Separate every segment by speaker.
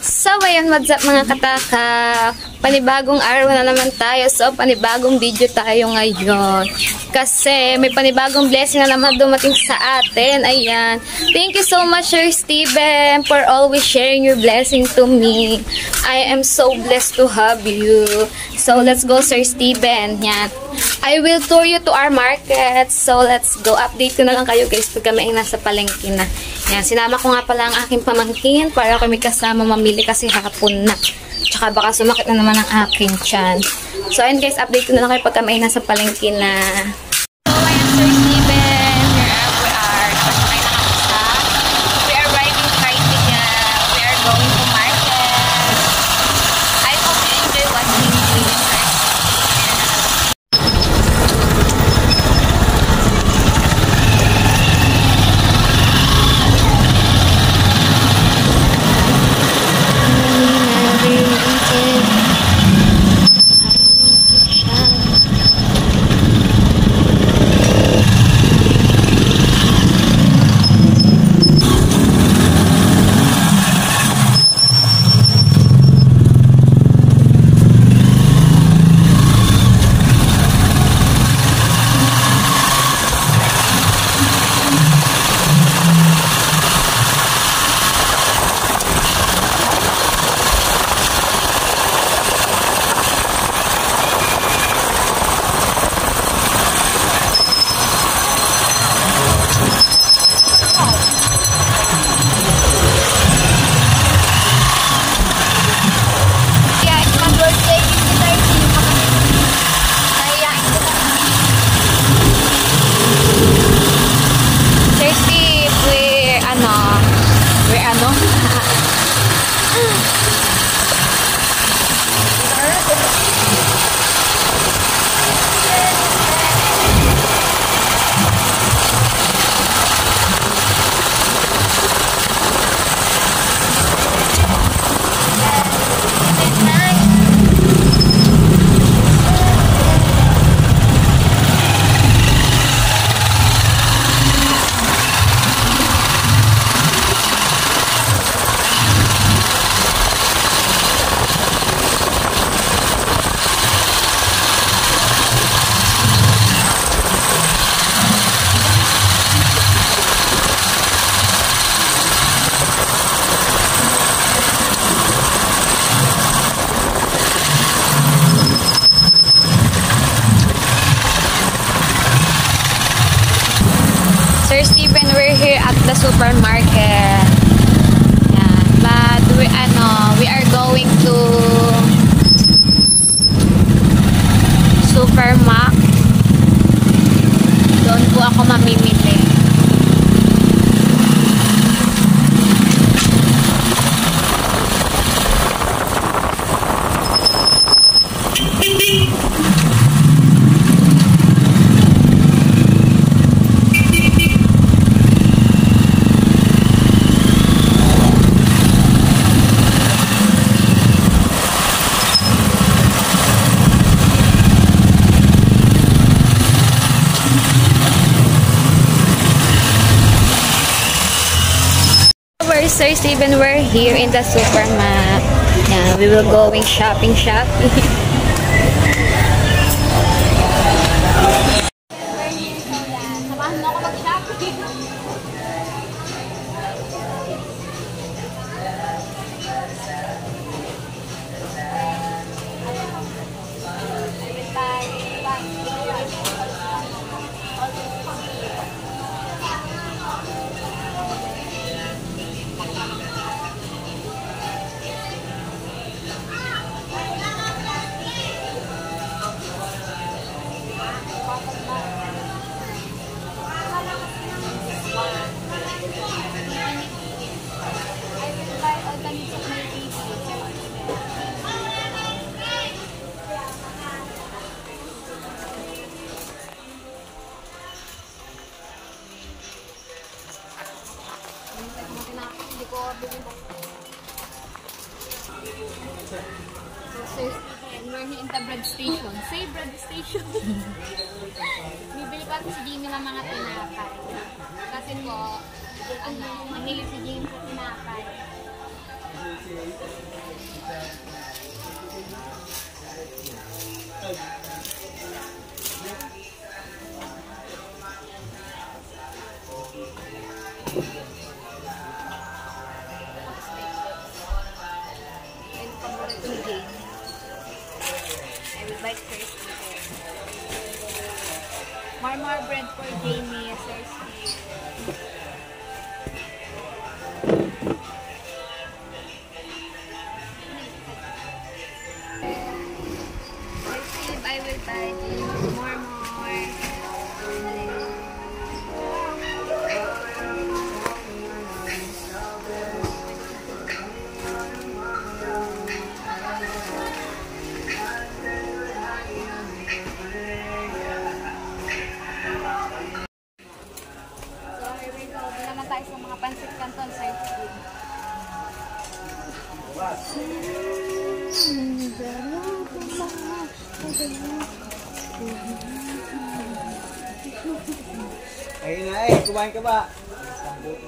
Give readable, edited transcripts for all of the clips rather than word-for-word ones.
Speaker 1: So, ayan, what's up mga kataka? Panibagong araw na naman tayo. So, panibagong video tayo ngayon. Kasi may panibagong blessing na naman dumating sa atin. Ayan. Thank you so much, Sir Steven, for always sharing your blessing to me. I am so blessed to have you. So, let's go, Sir Steven. Yan. I will tour you to our market. So, let's go. Update ko na lang kayo, guys, pag kami ay nasa palengke na. Yan. Sinama ko nga pala ang aking pamangkin para kami kasama mamili kasi hapon na. Tsaka baka sumakit na naman ang aking tiyan. So, ayun guys, update ko na lang kayo pag kami ay nasa palengke na. So, ayan, Sir Steven. Here we are. Pasakay na kami sa. We are riding tricycle. We are going to market. I hope you enjoy watching this. Sir Steven, we're here at the supermarket. Yeah, but we are going to Supermac. Doon po ako mamimili. Sir Steven, we're here in the Supermac. Yeah, we will going shopping. Samahan mo ako mag-shopping. We're here in the bread station. Say bread station. Bibili pa si Jimmy ng mga tinapay. Kasi po, mahilig si Jimmy sa tinapay. More bread for Jamie, Sir Steve. Sir Steve, I will buy more. Sa mga pansit canton, Sir Steve.
Speaker 2: Ayun na eh, kumain ka ba?
Speaker 1: I will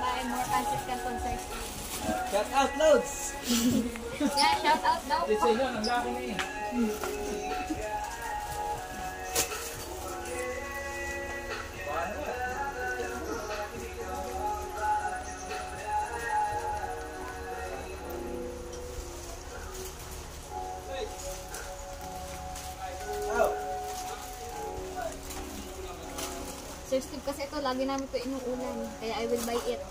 Speaker 1: buy more pansit canton, Sir Steve.
Speaker 2: Shout out, Loads!
Speaker 1: Yeah, shout out daw po.
Speaker 2: Dito yun, ang laki na eh.
Speaker 1: Sir Steve, kasi ito, lagi namin ito inuulan. Kaya I will buy it.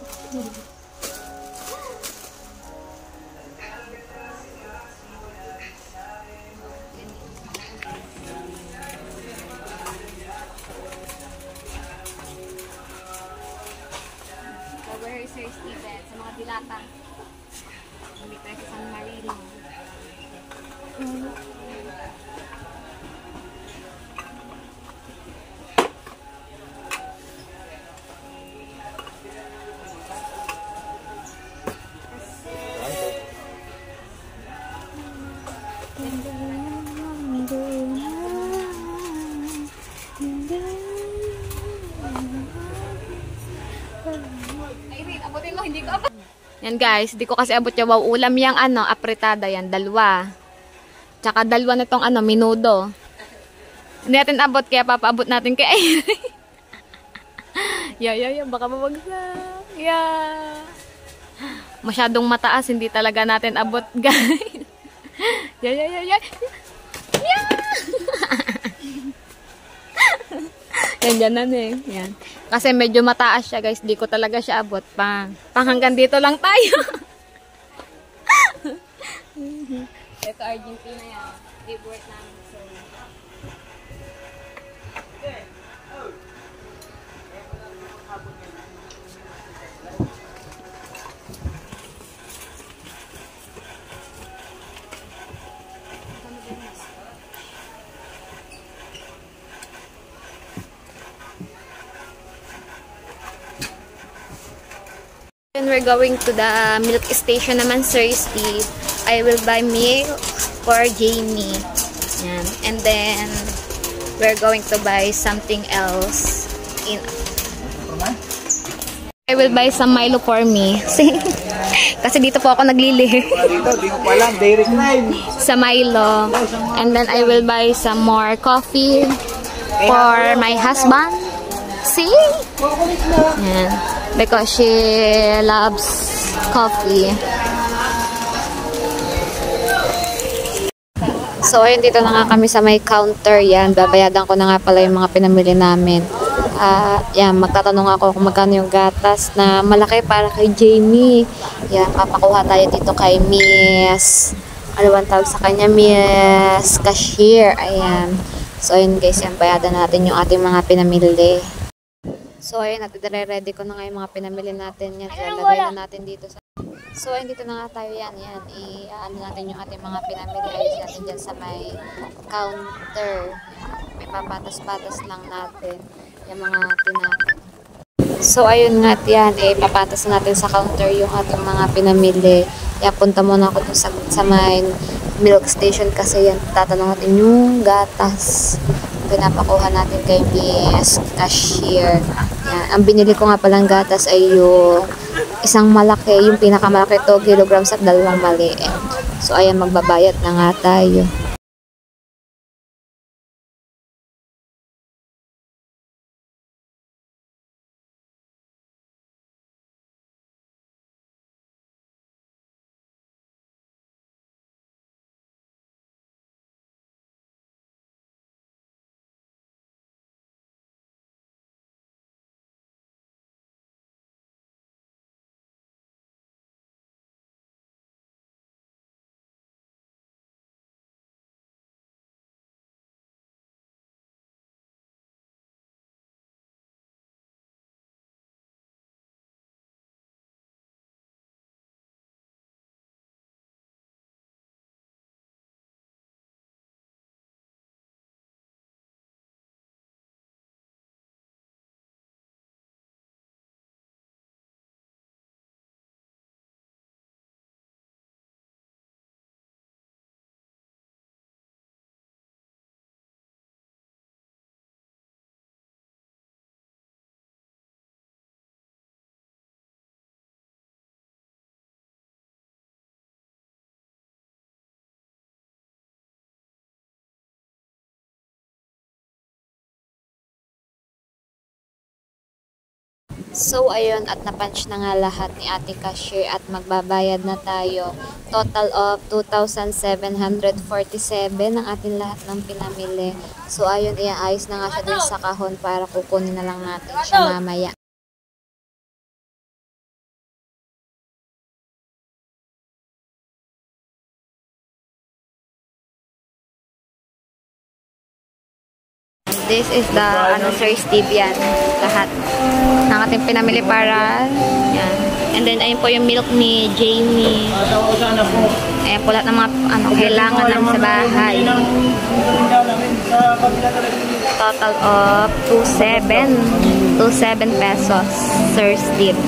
Speaker 1: Over here, Sir Steven, sa mga dilata. Hindi tayo sa San Marino. Yan guys, di ko kasi abot yung wow ulam yung apretada yan, dalawa. Tsaka dalawa na tong minudo. Hindi natin abot kaya papaabot natin kay Yeah, baka mabagsak. Yeah. Masyadong mataas, hindi talaga natin abot guys. Yeah. Yan, dyan eh. Yan. Kasi medyo mataas siya guys. Di ko talaga siya abot pa. Pang hanggang dito lang tayo. Ito Argentina yan. Favorite namin. So, and we're going to the milk station naman, Sir Steve. I will buy milk for Jamie. Yan. And then, we're going to buy something else. I will buy some Milo for me. Kasi dito po ako naglili.
Speaker 2: Dito, di ko pa alam, direct line.
Speaker 1: Sa Milo. And then, I will buy some more coffee for my husband. See? Yan. Because she loves coffee. So, ayun, dito na nga kami sa may counter. Yan, babayadan ko na nga pala yung mga pinamili namin. Yan, magtatanong ako kung magkano yung gatas na malaki para kay Jamie. Yan, papakuha tayo dito kay Miss. Ano bang tawag sa kanya? Miss Cashier. Ayan. So, ayun guys, yan, bayadan natin yung ating mga pinamili. So, ayun, ready ko na nga yung mga pinamili natin. Yan, so, lagay na natin dito. So, ayun, dito na nga tayo yan. Yan, i-ano natin yung ating mga pinamili. Ayos natin dyan sa may counter. May papatas-patas lang natin yung mga tinapay. So, ayun nga yan, papatas natin sa counter yung ating mga pinamili. Yan, punta muna ako dun sa may milk station kasi yan, tatanong natin yung gatas. Pinapakuha natin kay Miss Cashier. Yan. Ang binili ko nga palang gatas ay yung isang malaki, yung pinakamalaki 2 kilograms at dalawang maliit. So, ayan, magbabayad na nga tayo. So, ayun, at na-punch na nga lahat ni Ate Cashier at magbabayad na tayo. Total of 2,747 ang ating lahat ng pinamili. So, ayun, iaayos na nga siya dun sa kahon para kukunin na lang natin siya mamaya. This is the Sir Steve yan. Lahat ng ating pinamili para yan. And then ayun po yung milk ni Jamie. Ayan po lahat ng mga kailangan lang sa bahay. Total of 27 pesos, Sir Steve.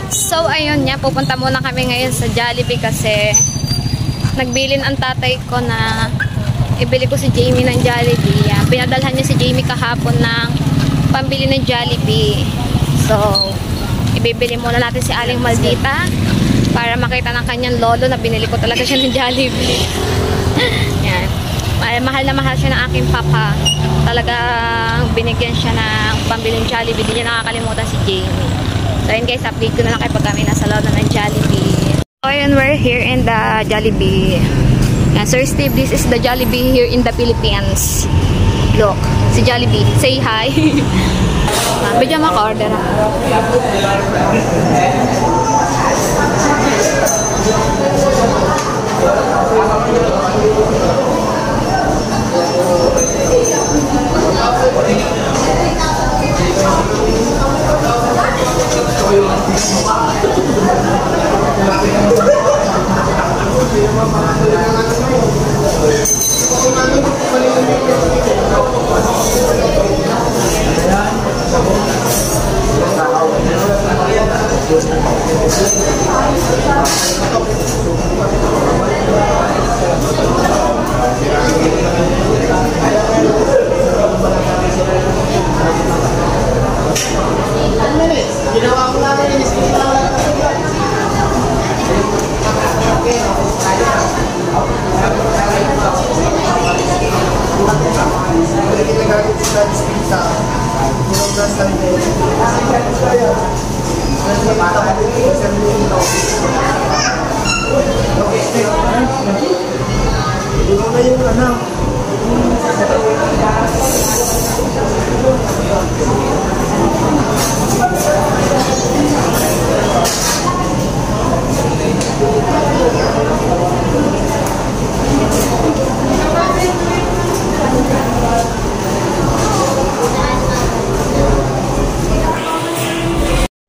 Speaker 1: So ayun nga, pupunta muna kami ngayon sa Jollibee kasi nagbilin ang tatay ko na ibili ko si Jamie ng Jollibee. Yan. Pinadalhan niya si Jamie kahapon ng pambili ng Jollibee. So, ibibili muna natin si Aling Maldita para makita ng kanyang lolo na binili ko talaga siya ng Jollibee. Yan. Mahal na mahal siya ng aking papa. Talagang binigyan siya ng pambili ng Jollibee. Hindi niya nakakalimutan si Jamie. So, yun guys, update ko na lang kayo pag kami nasa loob ng Jollibee. So, ayun, we're here in the Jollibee. Sir Steve, this is the Jollibee here in the Philippines. Look, si Jollibee. Say hi. Bigyan maka-order ako.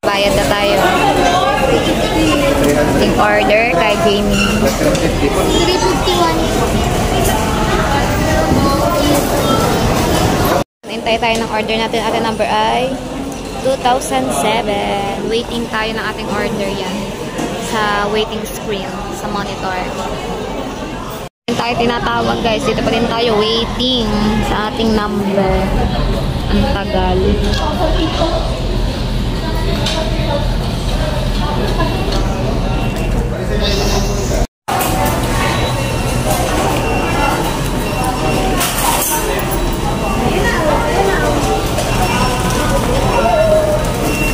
Speaker 1: Bayad na tayo. Ting order kay Jamie. 351. Hintay tayo ng order natin. Ating number ay 2007. Waiting tayo ng ating order yan. Sa waiting screen. Sa monitor. Tayo tinatawag guys. Dito pa din tayo waiting sa ating number. Ang tagal.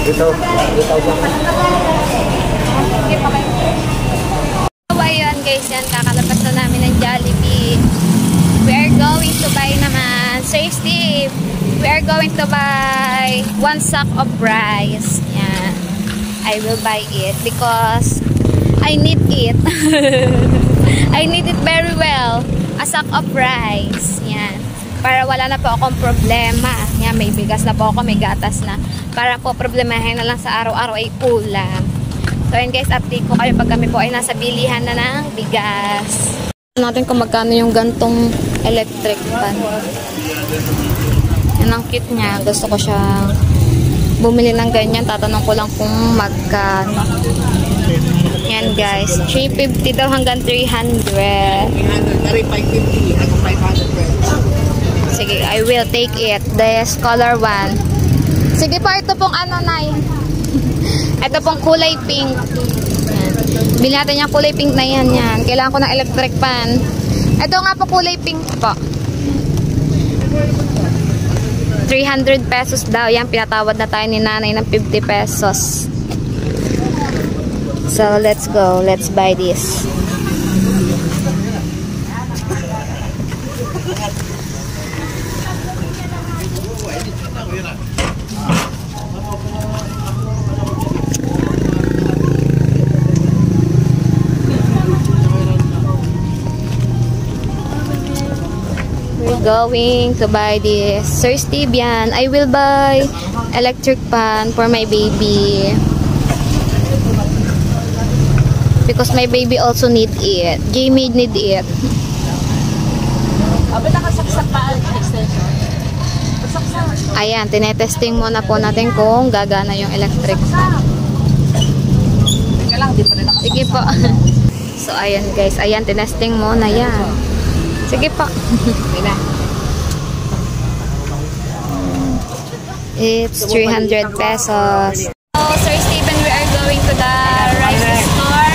Speaker 2: Ito.
Speaker 1: So, ayun guys, yan, kakalabas na namin ng Jollibee. We are going to buy naman. Sir Steve, we are going to buy 1 sack of rice. Yan. I will buy it because I need it. I need it very well. A sack of rice. Yan. Para wala na po akong problema. Yan, may bigas na po ako, may gatas na. Para po problemahin na lang sa araw-araw ay ulam. So, yun guys, update ko kayo pag kami po ay nasa bilihan na ng bigas. Natin kung magkano yung gantong electric pan. Yan ang cute niya. Gusto ko siyang bumili ng ganyan. Tatanong ko lang kung magkano. Yan guys. 350 daw hanggang 300.
Speaker 2: 550 hanggang 500.
Speaker 1: Sige, I will take it. The color one. Sige po, ito pong ano na ito pong kulay pink. Yan. Bili natin yung kulay pink na yan. Yan. Kailangan ko ng electric pan. Ito nga po kulay pink po. 300 pesos daw. Yan, pinatawad na tayo ni nanay ng 50 pesos. So, let's go. Let's buy this. Going to buy this. Sir Steve, yan. I will buy electric pan for my baby. Because my baby also need it. Jamie need it. Ayan, tinetesting muna po natin kung gagana yung electric pan. Sige po. So, ayan guys. Ayan, tinesting muna yan. Sige po. It's 300 pesos. So, Sir Steven, we are going to the rice store.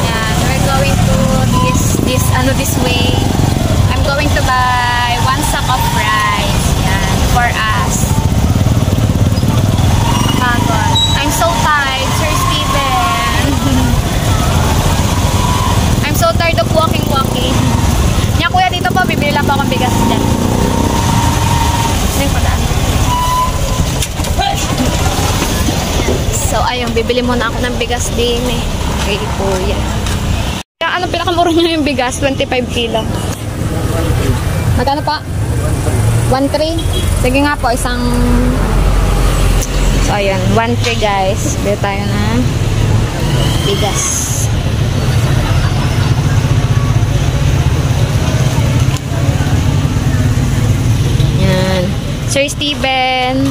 Speaker 1: Yeah, we're going to this way. I'm going to buy 1 sack of rice. Yeah, for us. Pagod. I'm so tired, Sir Steven. I'm so tired of walking. Nya kuya, dito po, bibili lang po akong bigas dyan. So, ayun, bibili muna ako ng bigas din eh. Kay kuya. Ano pinakamura niya yung bigas? 25 kilo. Magkano pa? 1.3? Sige nga po, isang... So, ayun, 1.3 guys. Bili tayo na bigas. Sir Steven,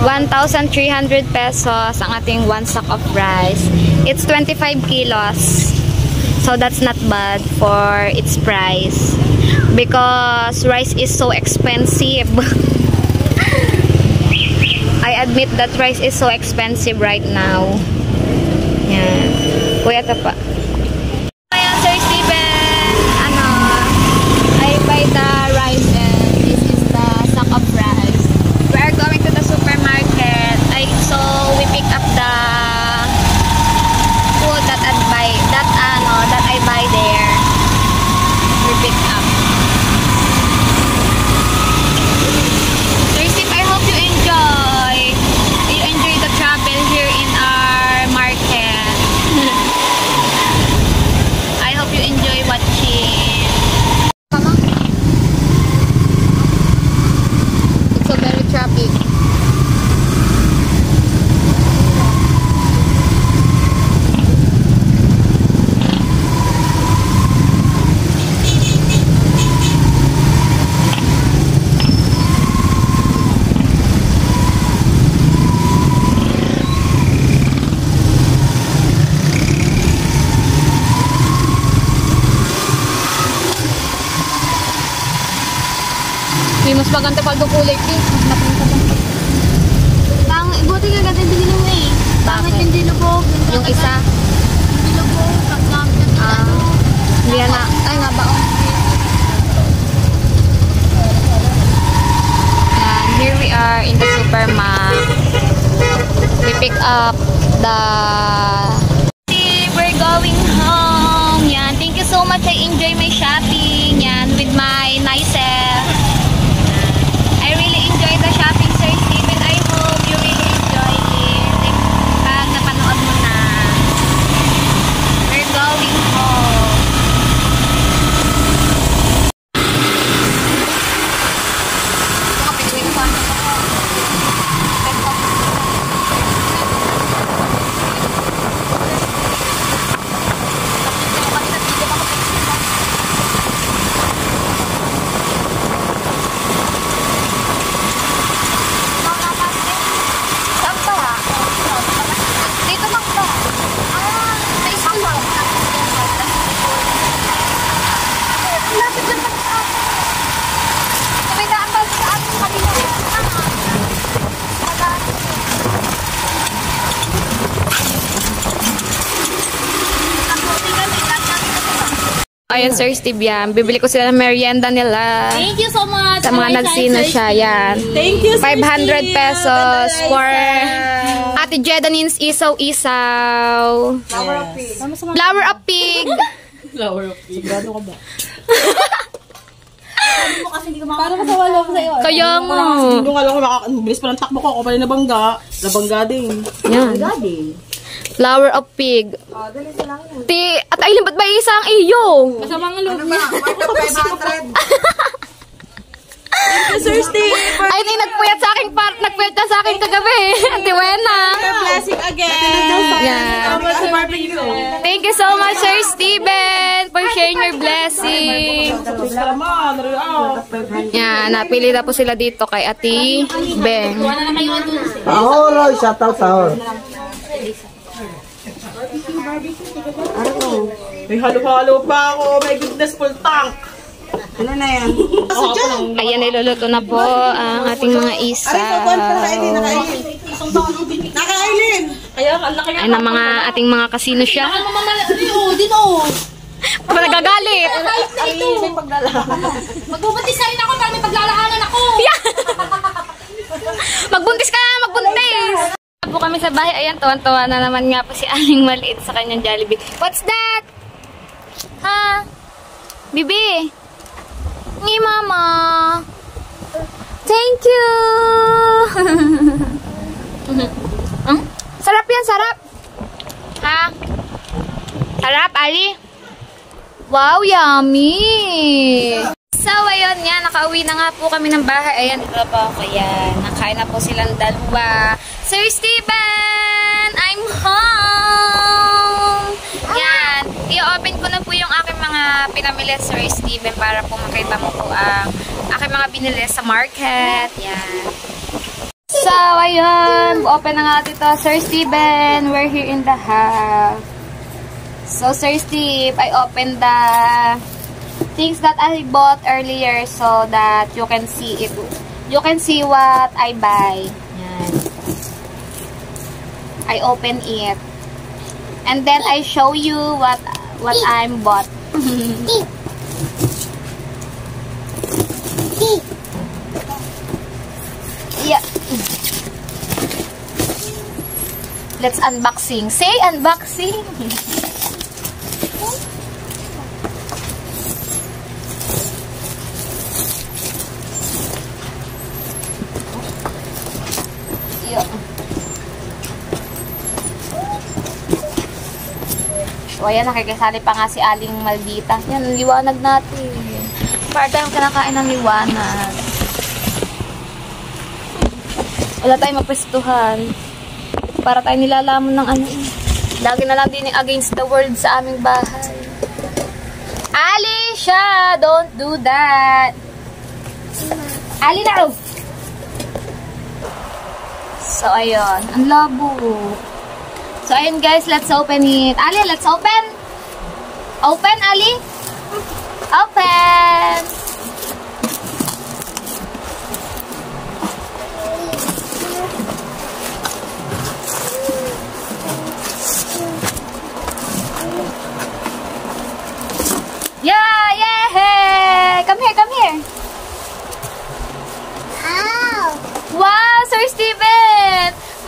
Speaker 1: 1,300 pesos ang ating 1 sack of rice. It's 25 kilos. So that's not bad for its price. Because rice is so expensive. I admit that rice is so expensive right now. Yan. Kuya, ito pa. Ayan, Sir Steven. I buy the rice and this is the sack of rice. We are going to the supermarket. So we pick up the food that I buy there. We pick up. Sir Steve, I hope you enjoy the travel here in our market. mas maganda pag kulay pink.
Speaker 3: Bang, buti ka ganda din mo eh. Bakit hindi lubog?
Speaker 1: Yung isa.
Speaker 3: Hindi lubog. Pag gamit na
Speaker 1: Hindi na. Ay nga ba? And here we are in the Supermac. We pick up the... We're going home. Yan. Thank you so much. I enjoy my shopping. Yan. With my nice self. I really enjoy the shopping, Sir Steven. I hope you really enjoy it. Pag napanood mo na. We're going home. Ayan, Sir Steve, yan. Bibili ko sila ng merienda nila.
Speaker 3: Thank you so much.
Speaker 1: Sa mga nagsino siya, yan.
Speaker 2: Thank you,
Speaker 1: 500 pesos for Ate Jedanines isaw-isaw.
Speaker 2: Flower of pig.
Speaker 1: Flower of pig.
Speaker 2: Flower of pig. Sigurado ka ba?
Speaker 3: Parang kasawala ko sa'yo.
Speaker 1: Kaya mo.
Speaker 2: Hindi ko alam kung bilis pa ng takbo ko. Ako pa rin nabangga. Nabangga din.
Speaker 1: Yan.
Speaker 2: Nabangga din.
Speaker 1: Flower of pig.
Speaker 2: Dali sa lang yun.
Speaker 1: At Aileen, ba't ba isang iyo?
Speaker 3: Masamang loob
Speaker 2: Ano ba? 500. Sir Steve.
Speaker 1: Ay, hindi, nagpuyat sa akin kagabi. Ate Wena.
Speaker 2: Blessing again.
Speaker 1: Yan. Thank you so much, Sir Steven, for sharing your blessing. Yan, napili na po sila dito kay Ate Beng.
Speaker 4: Ahora, shout out ahora.
Speaker 2: May halo-halo pa ako. My goodness, full tank. Ano na yan?
Speaker 1: Ayan, niluluto na po ang ating mga isa.
Speaker 2: Naka-Aileen!
Speaker 1: Ay, na mga ating mga kasino siya.
Speaker 3: Dito.
Speaker 1: Nagagalit.
Speaker 3: Magbubuntis na rin ako para may paglalaanan ako.
Speaker 1: Magbuntis ka na, magbuntis! Po kami sa bahay. Ayan, tuwan-tuwa na naman nga po si Aling Maliit sa kanyang Jollibee. What's that? Ha? Bibi? Ngi, mama. Thank you. Sarap yan, sarap. Ha? Sarap, Ali? Wow, yummy. So, ayun nga, nakauwi na nga po kami ng bahay. Ayan, ito na po ako. Ayan, nakain na po silang dalawa. Sir Steven, I'm home! Yan, i-open ko na po yung aking mga pinamili, Sir Steven, para po makita mo po ang aking mga binili sa market. Yan. So, ayun, open na nga dito, Sir Steven. We're here in the house. So, Sir Steve, I opened the things that I bought earlier so that you can see it. You can see what I buy. Yan. I open it. And then I show you what I'm bought. Yeah. Let's unboxing. Say unboxing. O, ayan, nakikisali pa nga si Aling Maldita. Yan, liwanag natin. Para tayong kinakain ng liwanag. Wala tayong mapestuhan. Para tayong nilalamon ng ano. Lagi na lang din yung against the world sa aming bahay. Alicia, don't do that. Ali na. So, ayun. Ang labo. So, ayun guys, let's open it. Ali, let's open. Open, Ali. Open.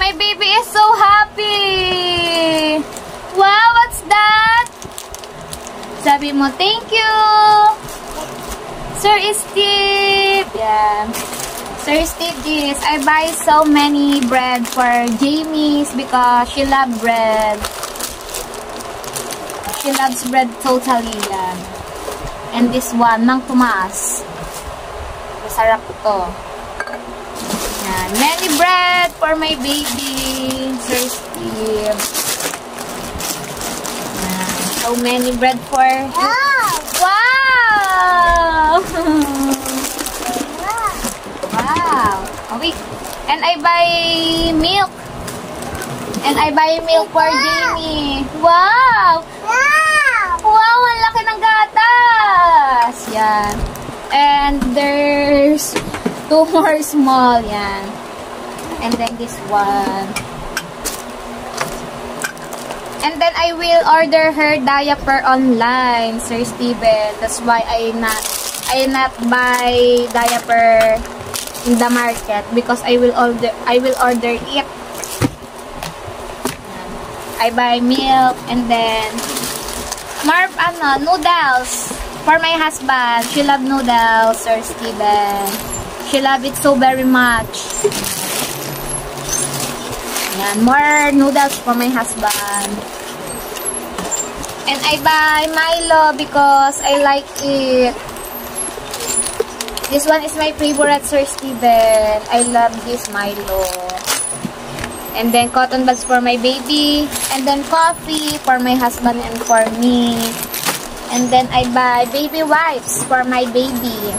Speaker 1: my baby is so happy. Wow, what's that? Sabi mo, thank you, Sir Steve. Yeah. Sir Steve, this. I buy so many bread for Jamie's because she loves bread. She loves bread totally. Yan. And this one, Mang Tomas. Masarap to. Yan. Many bread for my baby, Sir Steve. Yan. So many bread for... Wow! Wow! Oh, wait. And I buy milk. And I buy milk for Jamie. Wow! Wow! Ang laki ng gatas! Yan. And there's 2 more small. Yan. And then this one. And then I will order her diaper online, Sir Steven. That's why I not buy diaper in the market because I will order it. I buy milk and then more noodles for my husband. She love noodles, Sir Steven. She love it so very much. Yan, more noodles for my husband. And I buy Milo because I like it. This one is my favorite, Sir Steven. I love this Milo. And then cotton buds for my baby. And then coffee for my husband and for me. And then I buy baby wipes for my baby.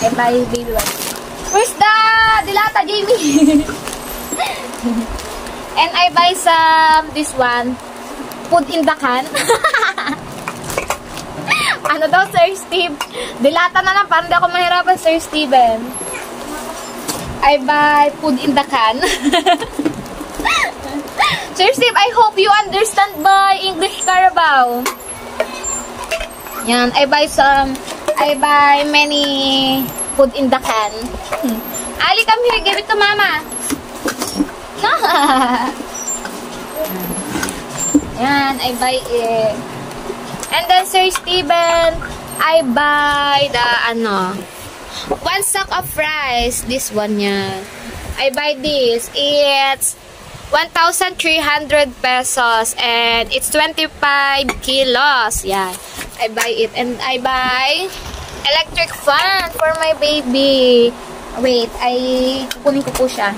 Speaker 1: I buy baby wipes. Where's the dilata, Jamie? And I buy some, this one, food in the can. Ano daw, Sir Steve? Dilata na lang, parang di ako mahirapan, Sir Steven. I buy food in the can. Sir Steve, I hope you understand by English Carabao. Yan, I buy many food in the can. Ali, come here, give it to Mama. Yan, I buy it. And then, Sir Steven, I buy the, 1 sack of rice. This one yan. I buy this. It's 1,300 pesos. And it's 25 kilos. Yan. I buy it. And I buy electric fan for my baby. Wait, kukunin ko po siya.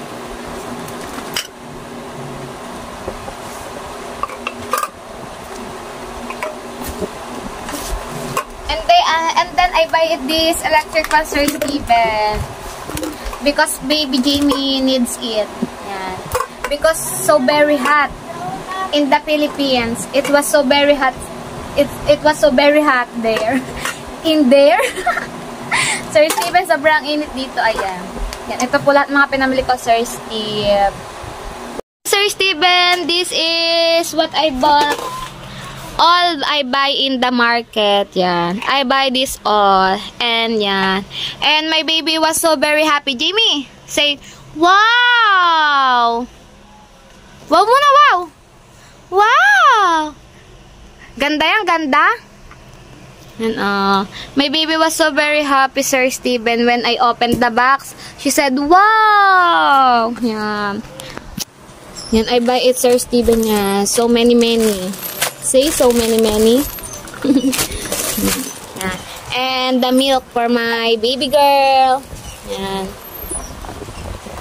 Speaker 1: And then I buy this electric fan, Sir Steven, because baby Jamie needs it. Yan. Because so very hot in the Philippines. It was so very hot. It was so very hot there. In there. Sir Steven, sobrang init dito. Ayan. Yan. Ito po lahat mga pinamili ko, Sir Steve. Sir Steven, this is what I bought. All I buy in the market. Yan. I buy this all. And yan. And my baby was so very happy. Jamie, say, wow! Wow muna, wow! Wow! Ganda yan, ganda. And my baby was so very happy, Sir Steven, when I opened the box. She said, wow! Yan. Yan, I buy it, Sir Steven. Yan. So many. Say, so many. Yan. And the milk for my baby girl. Yan.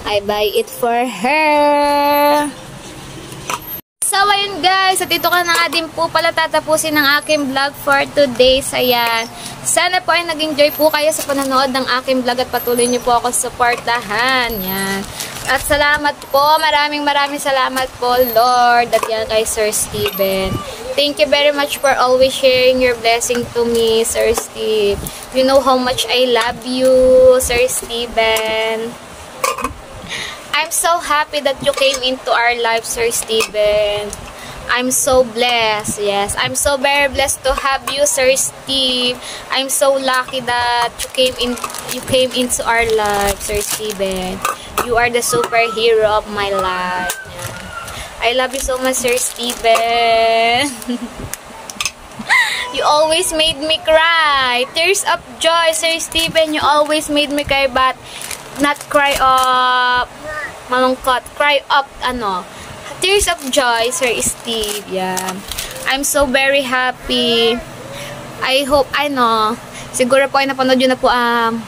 Speaker 1: I buy it for her. So, ayun guys. At ito ka na nga din po pala tatapusin ng aking vlog for today. Ayan. Sana po ay nag-enjoy po kayo sa panonood ng aking vlog at patuloy niyo po ako supportahan. Yan. At salamat po. Maraming salamat po, Lord. At yan kay Sir Steven. Thank you very much for always sharing your blessing to me, Sir Steve. You know how much I love you, Sir Steven. I'm so happy that you came into our life, Sir Steven. I'm so blessed. Yes, I'm so very blessed to have you, Sir Steve. I'm so lucky that you came into our life, Sir Steven. You are the superhero of my life. I love you so much, Sir Steven. You always made me cry. Tears of joy, Sir Steven. You always made me cry, but not cry of malungkot. Cry of, tears of joy, Sir Steve. Yeah. I'm so very happy. I hope, siguro po ay napanood yun na po ang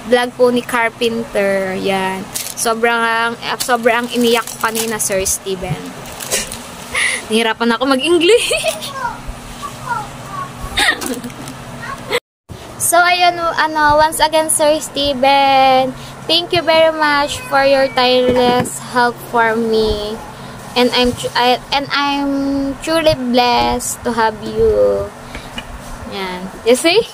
Speaker 1: vlog po ni Carpenter. Yan. Sobrang iniyak ko kanina, Sir Steven. Nahirapan ako mag-English. So, ayun, once again, Sir Steven, thank you very much for your tireless help for me. And I'm truly blessed to have you. Yan. You see?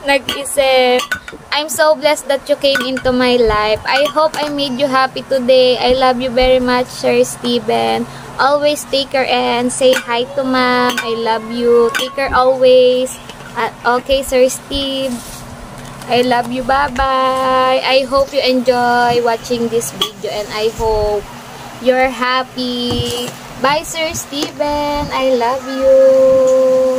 Speaker 1: Nag-isip. I'm so blessed that you came into my life. I hope I made you happy today. I love you very much, Sir Steven. Always take care and say hi to Mom. I love you. Take care always. Okay, Sir Steve. I love you. Bye-bye. I hope you enjoy watching this video and I hope you're happy. Bye, Sir Steven. I love you.